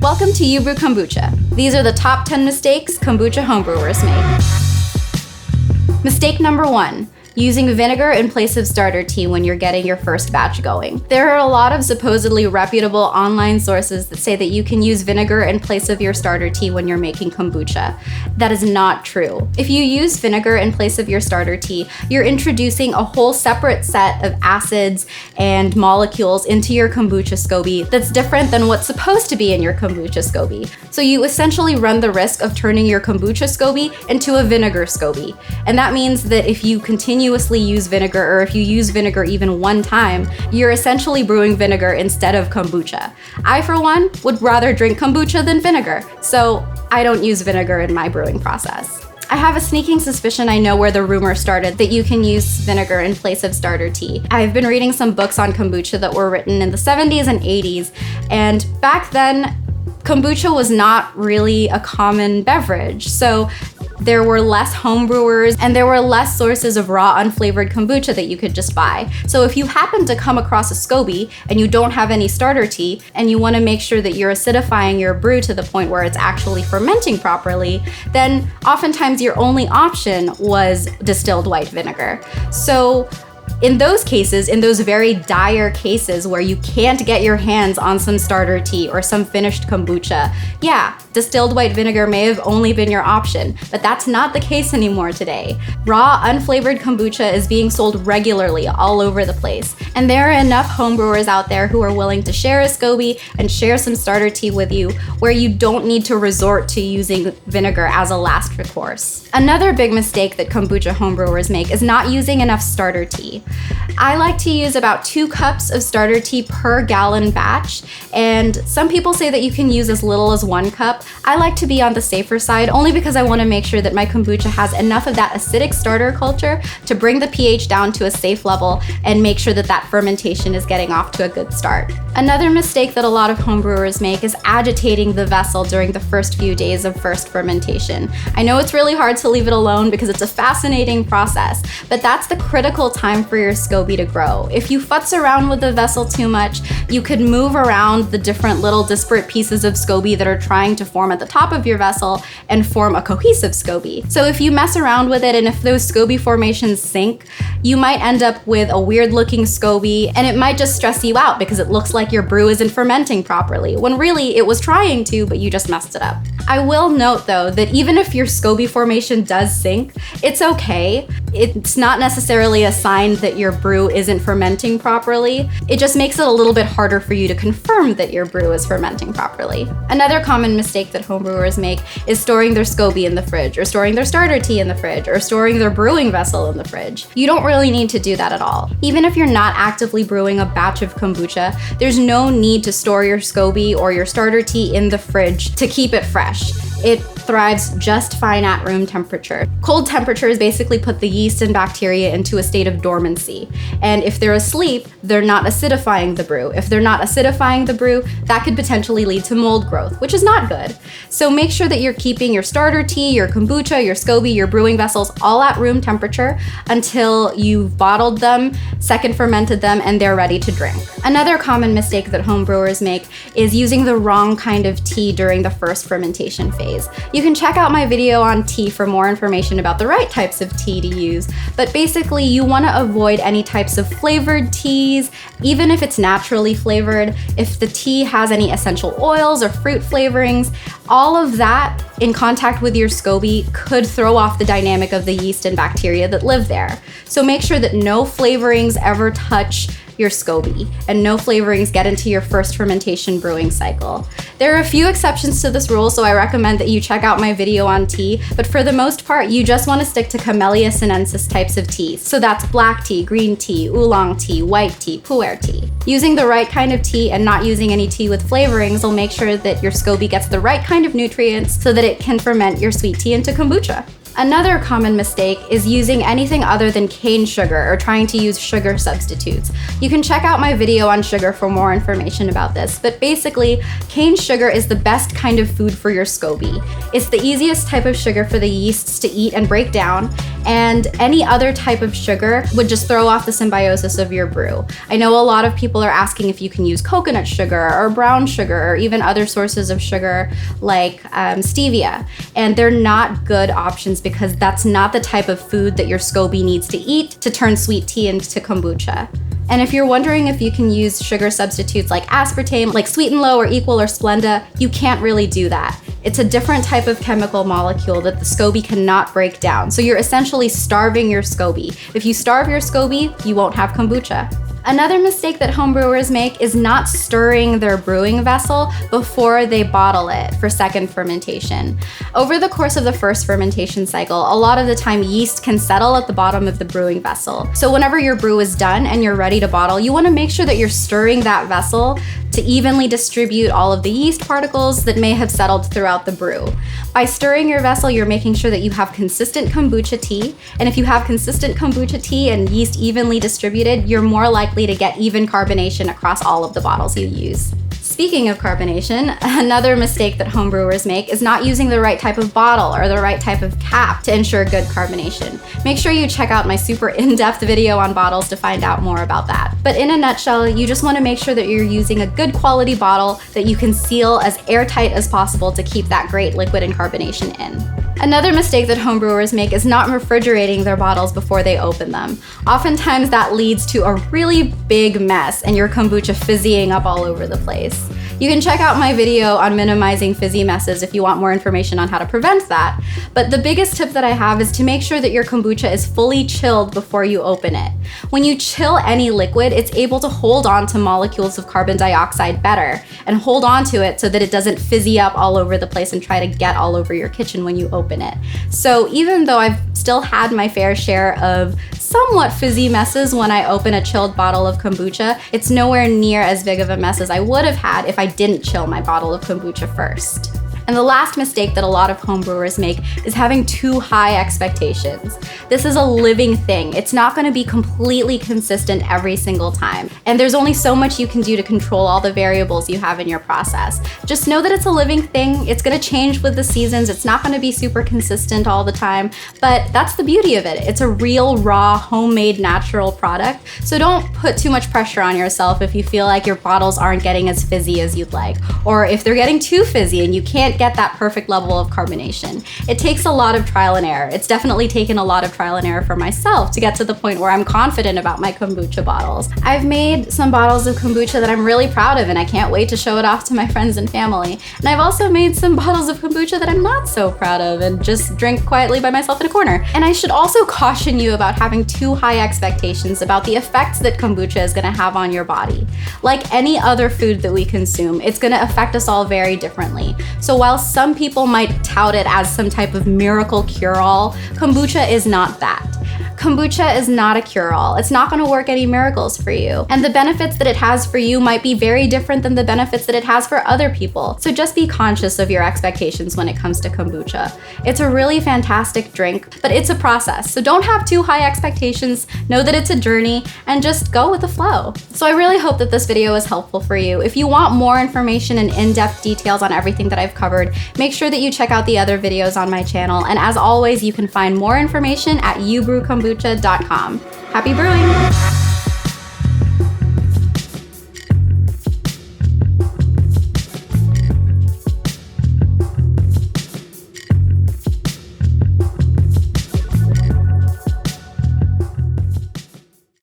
Welcome to You Brew Kombucha. These are the top 10 mistakes kombucha homebrewers make. Mistake number 1. Using vinegar in place of starter tea when you're getting your first batch going. There are a lot of supposedly reputable online sources that say that you can use vinegar in place of your starter tea when you're making kombucha. That is not true. If you use vinegar in place of your starter tea, you're introducing a whole separate set of acids and molecules into your kombucha scoby that's different than what's supposed to be in your kombucha scoby. So you essentially run the risk of turning your kombucha scoby into a vinegar scoby. And that means that if you continuously use vinegar, or if you use vinegar even one time, you're essentially brewing vinegar instead of kombucha. I, for one, would rather drink kombucha than vinegar, so I don't use vinegar in my brewing process. I have a sneaking suspicion I know where the rumor started that you can use vinegar in place of starter tea. I've been reading some books on kombucha that were written in the 70s and 80s, and back then, kombucha was not really a common beverage, so there were less homebrewers and there were less sources of raw unflavored kombucha that you could just buy. So if you happen to come across a scoby and you don't have any starter tea and you want to make sure that you're acidifying your brew to the point where it's actually fermenting properly, then oftentimes your only option was distilled white vinegar. So in those cases, in those very dire cases where you can't get your hands on some starter tea or some finished kombucha, yeah, distilled white vinegar may have only been your option, but that's not the case anymore today. Raw, unflavored kombucha is being sold regularly all over the place, and there are enough homebrewers out there who are willing to share a scoby and share some starter tea with you where you don't need to resort to using vinegar as a last recourse. Another big mistake that kombucha homebrewers make is not using enough starter tea. I like to use about 2 cups of starter tea per gallon batch, and some people say that you can use as little as 1 cup. I like to be on the safer side only because I want to make sure that my kombucha has enough of that acidic starter culture to bring the pH down to a safe level and make sure that that fermentation is getting off to a good start. Another mistake that a lot of homebrewers make is agitating the vessel during the first few days of first fermentation. I know it's really hard to leave it alone because it's a fascinating process, but that's the critical time for your scoby to grow. If you futz around with the vessel too much, you could move around the different little disparate pieces of scoby that are trying to form at the top of your vessel and form a cohesive scoby. So if you mess around with it and if those scoby formations sink, you might end up with a weird looking scoby, and it might just stress you out because it looks like your brew isn't fermenting properly, when really it was trying to, but you just messed it up. I will note though that even if your scoby formation does sink, it's okay. It's not necessarily a sign that your brew isn't fermenting properly. It just makes it a little bit harder for you to confirm that your brew is fermenting properly. Another common mistake that homebrewers make is storing their scoby in the fridge, or storing their starter tea in the fridge, or storing their brewing vessel in the fridge. You don't really need to do that at all. Even if you're not actively brewing a batch of kombucha, there's no need to store your scoby or your starter tea in the fridge to keep it fresh. It thrives just fine at room temperature. Cold temperatures basically put the yeast and bacteria into a state of dormancy. And if they're asleep, they're not acidifying the brew. If they're not acidifying the brew, that could potentially lead to mold growth, which is not good. So make sure that you're keeping your starter tea, your kombucha, your scoby, your brewing vessels all at room temperature until you've bottled them, second fermented them, and they're ready to drink. Another common mistake that homebrewers make is using the wrong kind of tea during the first fermentation phase. You can check out my video on tea for more information about the right types of tea to use, but basically you want to avoid any types of flavored teas, even if it's naturally flavored. If the tea has any essential oils or fruit flavorings, all of that in contact with your scoby could throw off the dynamic of the yeast and bacteria that live there. So make sure that no flavorings ever touch your scoby, and no flavorings get into your first fermentation brewing cycle. There are a few exceptions to this rule, so I recommend that you check out my video on tea, but for the most part, you just want to stick to Camellia sinensis types of teas. So that's black tea, green tea, oolong tea, white tea, pu'er tea. Using the right kind of tea and not using any tea with flavorings will make sure that your scoby gets the right kind of nutrients so that it can ferment your sweet tea into kombucha. Another common mistake is using anything other than cane sugar or trying to use sugar substitutes. You can check out my video on sugar for more information about this, but basically, cane sugar is the best kind of food for your scoby. It's the easiest type of sugar for the yeasts to eat and break down, and any other type of sugar would just throw off the symbiosis of your brew. I know a lot of people are asking if you can use coconut sugar or brown sugar or even other sources of sugar like stevia, and they're not good options because that's not the type of food that your scoby needs to eat to turn sweet tea into kombucha. And if you're wondering if you can use sugar substitutes like aspartame, like Sweet and Low or Equal or Splenda, you can't really do that. It's a different type of chemical molecule that the scoby cannot break down. So you're essentially starving your scoby. If you starve your scoby, you won't have kombucha. Another mistake that homebrewers make is not stirring their brewing vessel before they bottle it for second fermentation. Over the course of the first fermentation cycle, a lot of the time yeast can settle at the bottom of the brewing vessel. So whenever your brew is done and you're ready to bottle, you want to make sure that you're stirring that vessel to evenly distribute all of the yeast particles that may have settled throughout the brew. By stirring your vessel, you're making sure that you have consistent kombucha tea, and if you have consistent kombucha tea and yeast evenly distributed, you're more likely to get even carbonation across all of the bottles you use. Speaking of carbonation, another mistake that homebrewers make is not using the right type of bottle or the right type of cap to ensure good carbonation. Make sure you check out my super in-depth video on bottles to find out more about that. But in a nutshell, you just want to make sure that you're using a good quality bottle that you can seal as airtight as possible to keep that great liquid and carbonation in. Another mistake that homebrewers make is not refrigerating their bottles before they open them. Oftentimes that leads to a really big mess and your kombucha fizzying up all over the place. You can check out my video on minimizing fizzy messes if you want more information on how to prevent that. But the biggest tip that I have is to make sure that your kombucha is fully chilled before you open it. When you chill any liquid, it's able to hold on to molecules of carbon dioxide better and hold on to it so that it doesn't fizzy up all over the place and try to get all over your kitchen when you open it. So even though I've still had my fair share of somewhat fizzy messes when I open a chilled bottle of kombucha, it's nowhere near as big of a mess as I would have had if I didn't chill my bottle of kombucha first. And the last mistake that a lot of homebrewers make is having too high expectations. This is a living thing. It's not going to be completely consistent every single time. And there's only so much you can do to control all the variables you have in your process. Just know that it's a living thing. It's going to change with the seasons. It's not going to be super consistent all the time, but that's the beauty of it. It's a real, raw, homemade, natural product. So don't put too much pressure on yourself if you feel like your bottles aren't getting as fizzy as you'd like, or if they're getting too fizzy and you can't get that perfect level of carbonation. It takes a lot of trial and error. It's definitely taken a lot of trial and error for myself to get to the point where I'm confident about my kombucha bottles. I've made some bottles of kombucha that I'm really proud of and I can't wait to show it off to my friends and family. And I've also made some bottles of kombucha that I'm not so proud of and just drink quietly by myself in a corner. And I should also caution you about having too high expectations about the effects that kombucha is going to have on your body. Like any other food that we consume, it's going to affect us all very differently. So while some people might tout it as some type of miracle cure-all, kombucha is not that. Kombucha is not a cure-all. It's not going to work any miracles for you. And the benefits that it has for you might be very different than the benefits that it has for other people. So just be conscious of your expectations when it comes to kombucha. It's a really fantastic drink, but it's a process. So don't have too high expectations. Know that it's a journey and just go with the flow. So I really hope that this video was helpful for you. If you want more information and in-depth details on everything that I've covered, make sure that you check out the other videos on my channel. And as always, you can find more information at ubrewkombucha.com. Happy brewing!